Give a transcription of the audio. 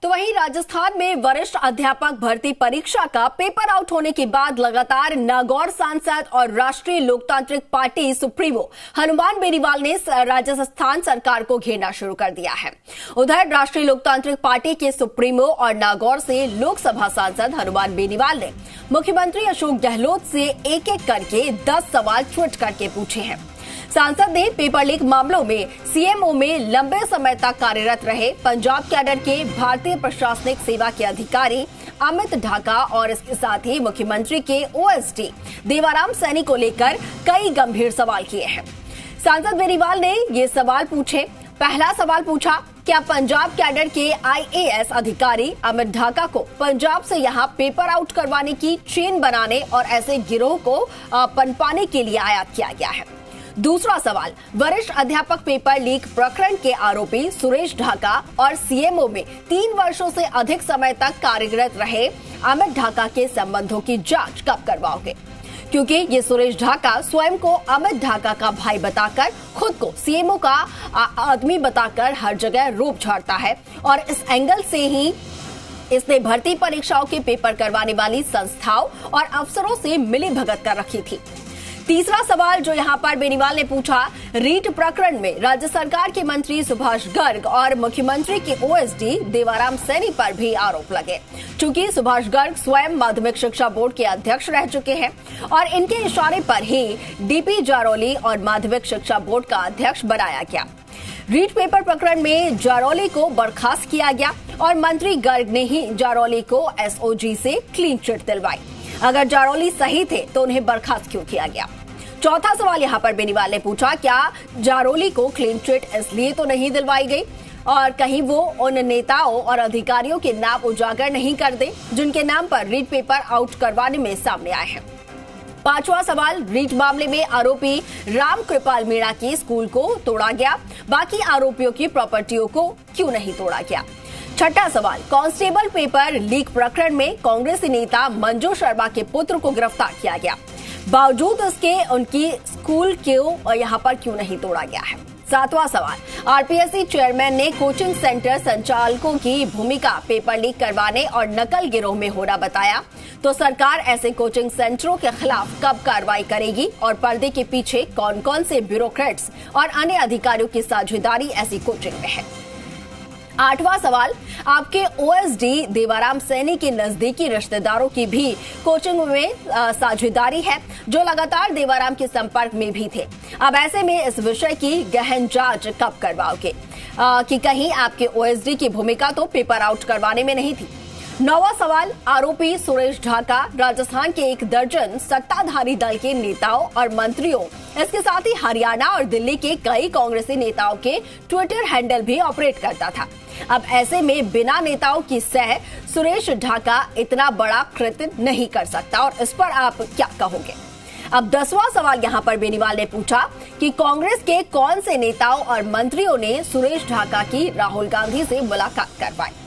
तो वहीं राजस्थान में वरिष्ठ अध्यापक भर्ती परीक्षा का पेपर आउट होने के बाद लगातार नागौर सांसद और राष्ट्रीय लोकतांत्रिक पार्टी सुप्रीमो हनुमान बेनीवाल ने राजस्थान सरकार को घेरना शुरू कर दिया है। उधर राष्ट्रीय लोकतांत्रिक पार्टी के सुप्रीमो और नागौर से लोकसभा सांसद हनुमान बेनीवाल ने मुख्यमंत्री अशोक गहलोत से एक एक करके 10 सवाल ट्वीट करके पूछे हैं। सांसद ने पेपर लीक मामलों में सीएमओ में लंबे समय तक कार्यरत रहे पंजाब कैडर के भारतीय प्रशासनिक सेवा के अधिकारी अमित ढाका और इसके साथ ही मुख्यमंत्री के ओएसडी देवाराम सैनी को लेकर कई गंभीर सवाल किए हैं। सांसद बेनीवाल ने ये सवाल पूछे। पहला सवाल पूछा, क्या पंजाब कैडर के आईएएस अधिकारी अमित ढाका को पंजाब से यहां पेपर आउट करवाने की चेन बनाने और ऐसे गिरोह को पनपाने के लिए आयात किया गया है? दूसरा सवाल, वरिष्ठ अध्यापक पेपर लीक प्रकरण के आरोपी सुरेश ढाका और सीएमओ में 3 वर्षों से अधिक समय तक कार्यरत रहे अमित ढाका के संबंधों की जांच कब करवाओगे? क्योंकि ये सुरेश ढाका स्वयं को अमित ढाका का भाई बताकर खुद को सीएमओ का आदमी बताकर हर जगह रोप झाड़ता है और इस एंगल से ही इसने भर्ती परीक्षाओं के पेपर करवाने वाली संस्थाओं और अफसरों से मिली भगत कर रखी थी। तीसरा सवाल जो यहां पर बेनीवाल ने पूछा, रीट प्रकरण में राज्य सरकार के मंत्री सुभाष गर्ग और मुख्यमंत्री के ओएसडी देवाराम सैनी पर भी आरोप लगे। चूंकि सुभाष गर्ग स्वयं माध्यमिक शिक्षा बोर्ड के अध्यक्ष रह चुके हैं और इनके इशारे पर ही डीपी जारौली और माध्यमिक शिक्षा बोर्ड का अध्यक्ष बनाया गया। रीट पेपर प्रकरण में जारौली को बर्खास्त किया गया और मंत्री गर्ग ने ही जारौली को एसओजी से क्लीन चिट दिलवाई। अगर जारौली सही थे तो उन्हें बर्खास्त क्यों किया गया? चौथा सवाल यहां पर बेनीवाल ने पूछा, क्या जारौली को क्लीन चिट इसलिए तो नहीं दिलवाई गई और कहीं वो उन नेताओं और अधिकारियों के नाम उजागर नहीं कर दे जिनके नाम पर रीट पेपर आउट करवाने में सामने आए हैं? पांचवा सवाल, रीट मामले में आरोपी राम कृपाल मीणा के स्कूल को तोड़ा गया, बाकी आरोपियों की प्रॉपर्टियों को क्यों नहीं तोड़ा गया? छठा सवाल, कांस्टेबल पेपर लीक प्रकरण में कांग्रेसी नेता मंजू शर्मा के पुत्र को गिरफ्तार किया गया, बावजूद उसके उनकी स्कूल क्यों यहां पर क्यों नहीं तोड़ा गया है? सातवां सवाल, आरपीएससी चेयरमैन ने कोचिंग सेंटर संचालकों की भूमिका पेपर लीक करवाने और नकल गिरोह में होना बताया, तो सरकार ऐसे कोचिंग सेंटरों के खिलाफ कब कार्रवाई करेगी और पर्दे के पीछे कौन कौन से ब्यूरोक्रेट्स और अन्य अधिकारियों की साझेदारी ऐसी कोचिंग में है? आठवां सवाल, आपके ओएसडी देवाराम सैनी के नजदीकी रिश्तेदारों की भी कोचिंग में साझेदारी है जो लगातार देवाराम के संपर्क में भी थे। अब ऐसे में इस विषय की गहन जांच कब करवाओगे कि कहीं आपके ओएसडी की भूमिका तो पेपर आउट करवाने में नहीं थी? नौवां सवाल, आरोपी सुरेश ढाका राजस्थान के 1 दर्जन सत्ताधारी दल के नेताओं और मंत्रियों, इसके साथ ही हरियाणा और दिल्ली के कई कांग्रेसी नेताओं के ट्विटर हैंडल भी ऑपरेट करता था। अब ऐसे में बिना नेताओं की सह सुरेश ढाका इतना बड़ा कृत्य नहीं कर सकता और इस पर आप क्या कहोगे? अब 10वां सवाल यहां पर बेनीवाल ने पूछा कि कांग्रेस के कौन से नेताओं और मंत्रियों ने सुरेश ढाका की राहुल गांधी से मुलाकात करवाई?